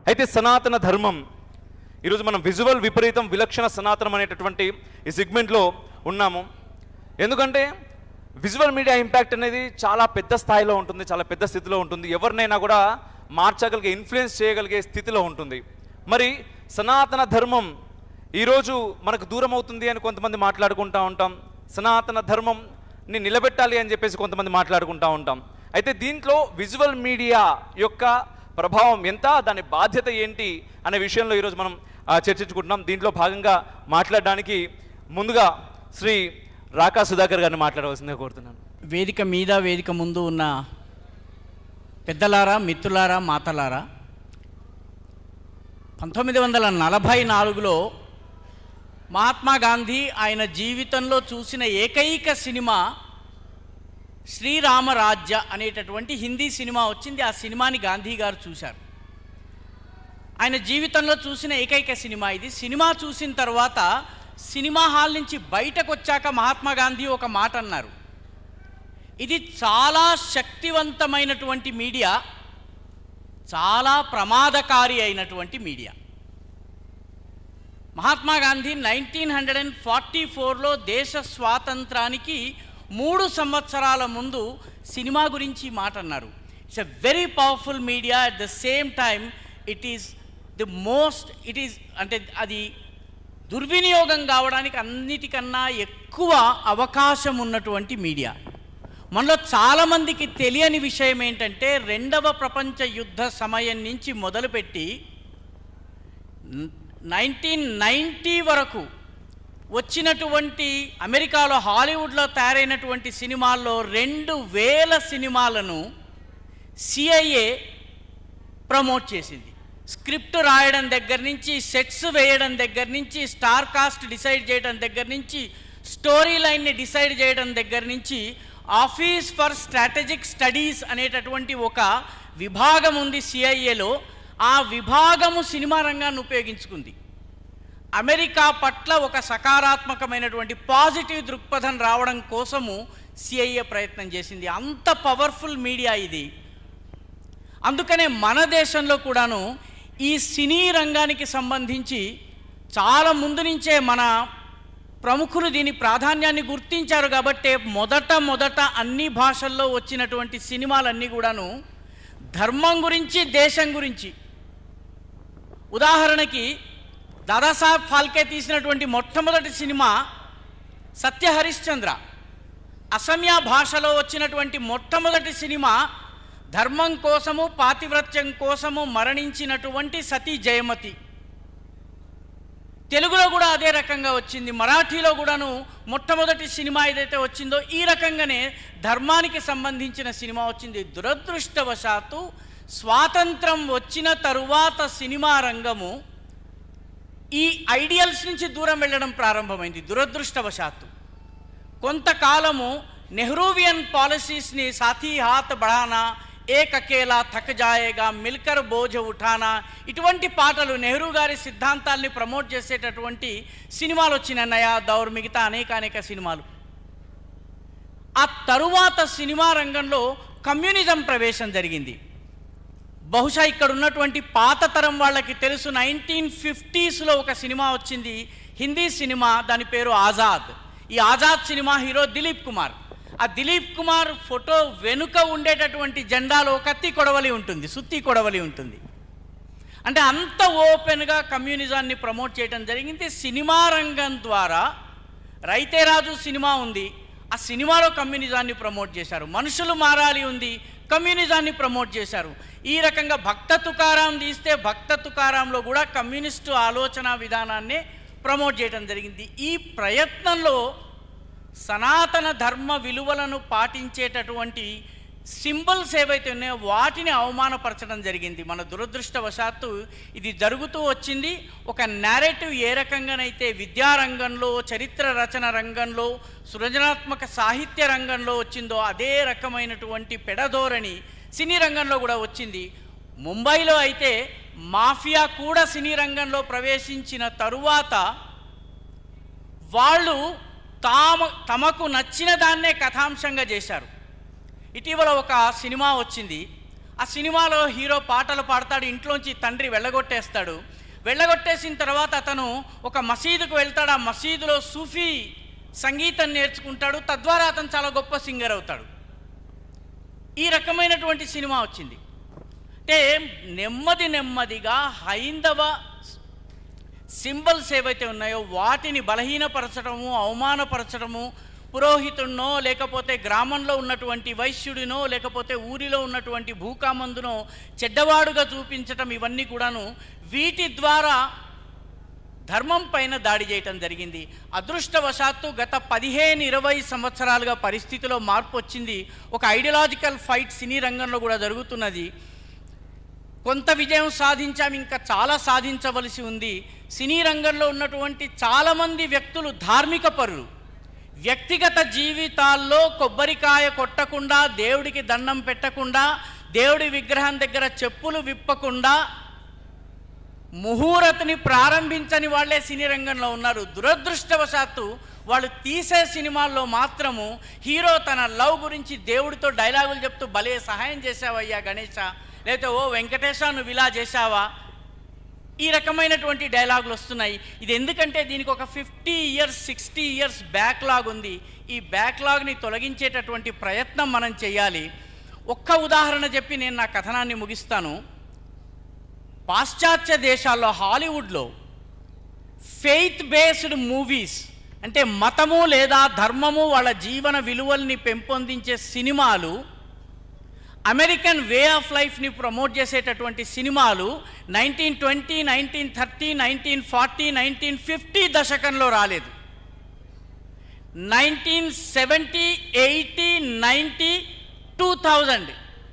అయితే సనాతన ధర్మం ఈరోజు మనం విజువల్ విపరీతం విలక్షణ సనాతనం అనేటటువంటి ఈ సెగ్మెంట్లో ఉన్నాము. ఎందుకంటే విజువల్ మీడియా ఇంపాక్ట్ అనేది చాలా పెద్ద స్థాయిలో ఉంటుంది, చాలా పెద్ద స్థితిలో ఉంటుంది, ఎవరినైనా కూడా మార్చగలిగే, ఇన్ఫ్లుయెన్స్ చేయగలిగే స్థితిలో ఉంటుంది. మరి సనాతన ధర్మం ఈరోజు మనకు దూరం అవుతుంది అని కొంతమంది మాట్లాడుకుంటూ ఉంటాం, సనాతన ధర్మంని నిలబెట్టాలి అని చెప్పేసి కొంతమంది మాట్లాడుకుంటూ ఉంటాం. అయితే దీంట్లో విజువల్ మీడియా యొక్క ప్రభావం ఎంత, దాని బాధ్యత ఏంటి అనే విషయంలో ఈరోజు మనం చర్చించుకుంటున్నాం. దీంట్లో భాగంగా మాట్లాడడానికి ముందుగా శ్రీ రాకా సుధాకర్ గారిని మాట్లాడవలసిందిగా కోరుతున్నాను. వేదిక మీద, వేదిక ముందు ఉన్న పెద్దలారా, మిత్రులారా, మాతలారా, 1944లో మహాత్మా గాంధీ ఆయన జీవితంలో చూసిన ఏకైక సినిమా శ్రీరామరాజ్య అనేటటువంటి హిందీ సినిమా వచ్చింది. ఆ సినిమాని గాంధీ గారు చూశారు. ఆయన జీవితంలో చూసిన ఏకైక సినిమా ఇది. సినిమా చూసిన తర్వాత సినిమా హాల్ నుంచి బయటకు వచ్చాక మహాత్మా గాంధీ ఒక మాట అన్నారు, ఇది చాలా శక్తివంతమైనటువంటి మీడియా, చాలా ప్రమాదకారి అయినటువంటి మీడియా. మహాత్మా గాంధీ 1944లో దేశ స్వాతంత్రానికి 3 సంవత్సరాల ముందు సినిమా గురించి మాట అన్నారు. It's a very powerful media, at the same time it is అంటే అది దుర్వినియోగం కావడానికి అన్నిటికన్నా ఎక్కువ అవకాశం ఉన్నటువంటి మీడియా. మనలో చాలామందికి తెలియని విషయం ఏంటంటే 2వ ప్రపంచ యుద్ధ సమయం నుంచి మొదలుపెట్టి 1990 వరకు వచ్చినటువంటి అమెరికాలో హాలీవుడ్లో తయారైనటువంటి సినిమాల్లో 2000 సినిమాలను CIA ప్రమోట్ చేసింది. స్క్రిప్ట్ రాయడం దగ్గర నుంచి, సెట్స్ వేయడం దగ్గర నుంచి, స్టార్ కాస్ట్ డిసైడ్ చేయడం దగ్గర నుంచి, స్టోరీ లైన్ని డిసైడ్ చేయడం దగ్గర నుంచి, ఆఫీస్ ఫర్ స్ట్రాటజిక్ స్టడీస్ అనేటటువంటి ఒక విభాగం ఉంది CIAలో. ఆ విభాగము సినిమా రంగాన్ని ఉపయోగించుకుంది. అమెరికా పట్ల ఒక సకారాత్మకమైనటువంటి పాజిటివ్ దృక్పథం రావడం కోసము CIA ప్రయత్నం చేసింది. అంత పవర్ఫుల్ మీడియా ఇది. అందుకనే మన దేశంలో కూడాను ఈ సినీ రంగానికి సంబంధించి చాలా ముందు నుంచే మన ప్రముఖులు దీని ప్రాధాన్యాన్ని గుర్తించారు. కాబట్టి మొదట అన్ని భాషల్లో వచ్చినటువంటి సినిమాలన్నీ కూడాను ధర్మం గురించి, దేశం గురించి. ఉదాహరణకి దాదాసాహెబ్ ఫాల్కే తీసినటువంటి మొట్టమొదటి సినిమా సత్య హరిశ్చంద్ర. అసమియా భాషలో వచ్చినటువంటి మొట్టమొదటి సినిమా ధర్మం కోసము, పాతివ్రత్యం కోసము మరణించినటువంటి సతీ జయమతి. తెలుగులో కూడా అదే రకంగా వచ్చింది. మరాఠీలో కూడాను మొట్టమొదటి సినిమా ఏదైతే వచ్చిందో ఈ రకంగానే ధర్మానికి సంబంధించిన సినిమా వచ్చింది. దురదృష్టవశాత్తు స్వాతంత్రం వచ్చిన తరువాత సినిమా రంగము ఈ ఐడియల్స్ నుంచి దూరం వెళ్ళడం ప్రారంభమైంది. దురదృష్టవశాత్తు కొంతకాలము నెహ్రూవియన్ పాలసీస్ని, సాథీ హాత్ బఢానా, ఏక్ అకేలా థక్ జాయేగా, మిల్కర్ బోझ ఉఠానా, ఇటువంటి పాటలు నెహ్రూ గారి సిద్ధాంతాల్ని ప్రమోట్ చేసేటటువంటి సినిమాలు వచ్చిన నయా దౌర్, మిగతా అనేక సినిమాలు. ఆ తరువాత సినిమా రంగంలో కమ్యూనిజం ప్రవేశం జరిగింది. బహుశా ఇక్కడ ఉన్నటువంటి పాత తరం వాళ్ళకి తెలుసు, 1950స్లో ఒక సినిమా వచ్చింది, హిందీ సినిమా, దాని పేరు ఆజాద్. ఈ ఆజాద్ సినిమా హీరో దిలీప్ కుమార్. ఆ దిలీప్ కుమార్ ఫోటో వెనుక ఉండేటటువంటి జెండాలో కత్తి కొడవలి ఉంటుంది, సుత్తి కొడవలి ఉంటుంది. అంటే అంత ఓపెన్గా కమ్యూనిజాన్ని ప్రమోట్ చేయడం జరిగింది. సినిమా రంగం ద్వారా రైతే రాజు సినిమా ఉంది, ఆ సినిమాలో కమ్యూనిజాన్ని ప్రమోట్ చేశారు. మనుషులు మారాలి ఉంది, కమ్యూనిజాన్ని ప్రమోట్ చేశారు. ఈ రకంగా భక్త తుకారాం తీస్తే భక్త తుకారాంలో కూడా కమ్యూనిస్టు ఆలోచన విధానాన్ని ప్రమోట్ చేయడం జరిగింది. ఈ ప్రయత్నంలో సనాతన ధర్మ విలువలను పాటించేటటువంటి సింబల్స్ ఏవైతే ఉన్నాయో వాటిని అవమానపరచడం జరిగింది. మన దురదృష్టవశాత్తు ఇది జరుగుతూ వచ్చింది. ఒక నేరేటివ్ ఏ రకంగానైతే విద్యారంగంలో, చరిత్ర రచన రంగంలో, సృజనాత్మక సాహిత్య రంగంలో వచ్చిందో అదే రకమైనటువంటి పెడధోరణి సినీ రంగంలో కూడా వచ్చింది. ముంబైలో అయితే మాఫియా కూడా సినీ రంగంలో ప్రవేశించిన తరువాత వాళ్ళు తమకు నచ్చిన దాన్నే కథాంశంగా చేశారు. ఇటీవల ఒక సినిమా వచ్చింది, ఆ సినిమాలో హీరో పాటలు పాడతాడు, ఇంట్లోంచి తండ్రి వెళ్ళగొట్టేస్తాడు. వెళ్ళగొట్టేసిన తర్వాత అతను ఒక మసీదుకు వెళ్తాడు. ఆ మసీదులో సూఫీ సంగీతం నేర్చుకుంటాడు. తద్వారా అతను చాలా గొప్ప సింగర్ అవుతాడు. ఈ రకమైనటువంటి సినిమా వచ్చింది. అంటే నెమ్మదిగా హైందవ సింబల్స్ ఏవైతే ఉన్నాయో వాటిని బలహీనపరచడము, అవమానపరచడము, పురోహితుడినో లేకపోతే గ్రామంలో ఉన్నటువంటి వైశ్యుడినో లేకపోతే ఊరిలో ఉన్నటువంటి భూకామందునో చెడ్డవాడుగా చూపించటం, ఇవన్నీ కూడాను వీటి ద్వారా ధర్మం పైన దాడి చేయటం జరిగింది. అదృష్టవశాత్తు గత 15-20 సంవత్సరాలుగా పరిస్థితిలో మార్పు వచ్చింది. ఒక ఐడియాలజికల్ ఫైట్ సినీ రంగంలో కూడా జరుగుతున్నది. కొంత విజయం సాధించాం, ఇంకా చాలా సాధించవలసి ఉంది. సినీ రంగంలో ఉన్నటువంటి చాలామంది వ్యక్తులు ధార్మిక పరులు. వ్యక్తిగత జీవితాల్లో కొబ్బరికాయ కొట్టకుండా, దేవుడికి దండం పెట్టకుండా, దేవుడి విగ్రహం దగ్గర చెప్పులు విప్పకుండా, ముహూర్తని ప్రారంభించని వాళ్ళే సినీ రంగంలో ఉన్నారు. దురదృష్టవశాత్తు వాళ్ళు తీసే సినిమాల్లో మాత్రము హీరో తన లవ్ గురించి దేవుడితో డైలాగులు చెప్తూ భలే సహాయం చేశావయ్యా గణేశ, లేకపోతే ఓ వెంకటేశ నువ్వు ఇలా చేశావా, ఈ రకమైనటువంటి డైలాగులు వస్తున్నాయి. ఇది ఎందుకంటే దీనికి ఒక 50 years 60 years బ్యాక్లాగ్ ఉంది. ఈ బ్యాక్లాగ్ని తొలగించేటటువంటి ప్రయత్నం మనం చేయాలి. ఒక్క ఉదాహరణ చెప్పి నేను నా కథనాన్ని ముగిస్తాను. పాశ్చాత్య దేశాల్లో హాలీవుడ్లో ఫెయిత్ బేస్డ్ మూవీస్, అంటే మతము లేదా ధర్మము వాళ్ళ జీవన విలువల్ని పెంపొందించే సినిమాలు, అమెరికన్ వే ఆఫ్ లైఫ్ని ప్రమోట్ చేసేటటువంటి సినిమాలు 1920, 1930, 1940, 1950 దశకంలో రాలేదు. 1970, 80, 90, 2000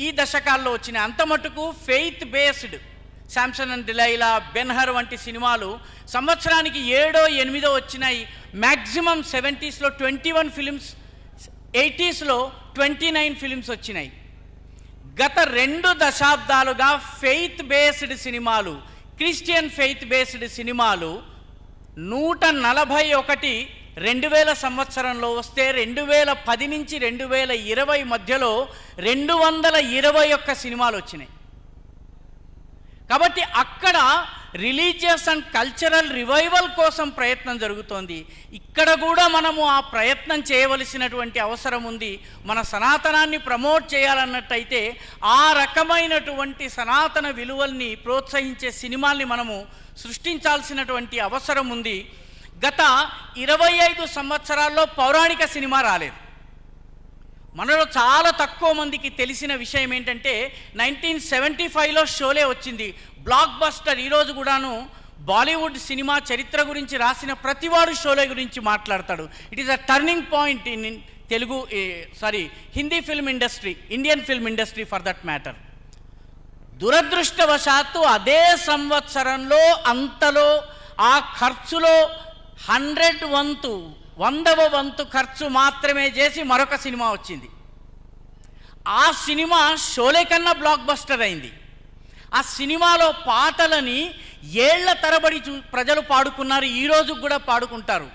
ఈ దశకాల్లో వచ్చినాయి. అంత మటుకు faith based Samson and Delilah, Ben Hur వంటి సినిమాలు సంవత్సరానికి 7-8 వచ్చినాయి. మ్యాక్సిమం 70sలో 21 ఫిలిమ్స్, 80sలో 29 ఫిలిమ్స్ వచ్చినాయి. గత 2 దశాబ్దాలుగా ఫెయిత్ బేస్డ్ సినిమాలు, క్రిస్టియన్ ఫెయిత్ బేస్డ్ సినిమాలు 141 2000 సంవత్సరంలో వస్తే 2010 నుంచి 2020 మధ్యలో 221 సినిమాలు వచ్చినాయి. కాబట్టి అక్కడ రిలీజియస్ అండ్ కల్చరల్ రివైవల్ కోసం ప్రయత్నం జరుగుతోంది. ఇక్కడ కూడా మనము ఆ ప్రయత్నం చేయవలసినటువంటి అవసరం ఉంది. మన సనాతనాన్ని ప్రమోట్ చేయాలన్నట్టయితే ఆ రకమైనటువంటి సనాతన విలువల్ని ప్రోత్సహించే సినిమాల్ని మనము సృష్టించాల్సినటువంటి అవసరం ఉంది. గత 25 సంవత్సరాల్లో పౌరాణిక సినిమా రాలేదు. మనలో చాలా తక్కువ మందికి తెలిసిన విషయం ఏంటంటే 1975లో షోలే వచ్చింది, బ్లాక్ బస్టర్. ఈరోజు కూడాను బాలీవుడ్ సినిమా చరిత్ర గురించి రాసిన ప్రతివాడు షోలే గురించి మాట్లాడతాడు. It is a turning point in Hindi film industry, Indian film industry for that matter. దురదృష్టవశాత్తు అదే సంవత్సరంలో అంతలో ఆ ఖర్చులో 100వ వంతు ఖర్చు మాత్రమే చేసి మరొక సినిమా వచ్చింది. ఆ సినిమా షోలే కన్నా బ్లాక్ బస్టర్ అయింది. ఆ సినిమాలో పాటలని ఏళ్ల తరబడి ప్రజలు పాడుకున్నారు, ఈరోజు కూడా పాడుకుంటారు.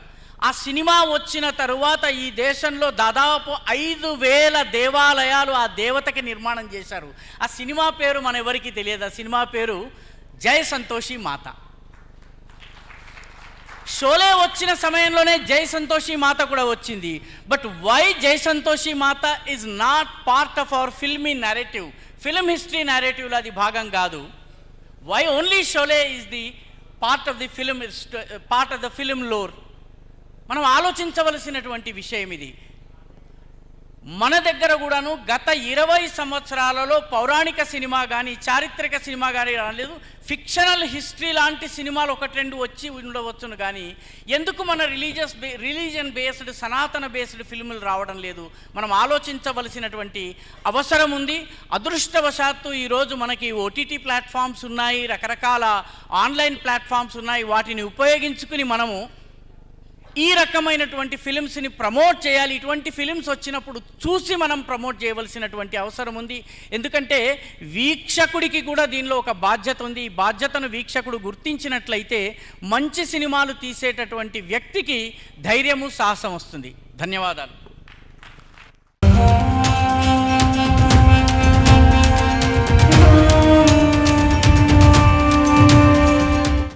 ఆ సినిమా వచ్చిన తరువాత ఈ దేశంలో దాదాపు 5000 దేవాలయాలు ఆ దేవతకి నిర్మాణం చేశారు. ఆ సినిమా పేరు మన ఎవరికి తెలియదు. ఆ సినిమా పేరు జై సంతోషి మాత. షోలే వచ్చిన సమయంలోనే జై సంతోషి మాత కూడా వచ్చింది. But why Jai Santoshi Mata is not part of our filmy narrative, film history narrativeలో అది భాగం కాదు. Why only Sholay is the part of the film lore. మనం ఆలోచించవలసినటువంటి విషయం ఇది. మన దగ్గర కూడాను గత 20 సంవత్సరాలలో పౌరాణిక సినిమా కానీ చారిత్రక సినిమా కానీ రాలేదు. ఫిక్షనల్ హిస్టరీ లాంటి సినిమాలు 1-2 వచ్చి ఉండవచ్చును, కానీ ఎందుకు మన రిలీజియన్ బేస్డ్ సనాతన బేస్డ్ ఫిల్ములు రావడం లేదు? మనం ఆలోచించవలసినటువంటి అవసరం ఉంది. అదృష్టవశాత్తు ఈరోజు మనకి ఓటీటీ ప్లాట్ఫామ్స్ ఉన్నాయి, రకరకాల ఆన్లైన్ ప్లాట్ఫామ్స్ ఉన్నాయి. వాటిని ఉపయోగించుకుని మనము ఈ రకమైనటువంటి ఫిలిమ్స్ని ప్రమోట్ చేయాలి. ఇటువంటి ఫిలిమ్స్ వచ్చినప్పుడు చూసి మనం ప్రమోట్ చేయవలసినటువంటి అవసరం ఉంది. ఎందుకంటే వీక్షకుడికి కూడా దీనిలో ఒక బాధ్యత ఉంది. ఈ బాధ్యతను వీక్షకుడు గుర్తించినట్లయితే మంచి సినిమాలు తీసేటటువంటి వ్యక్తికి ధైర్యము, సాహసం వస్తుంది. ధన్యవాదాలు.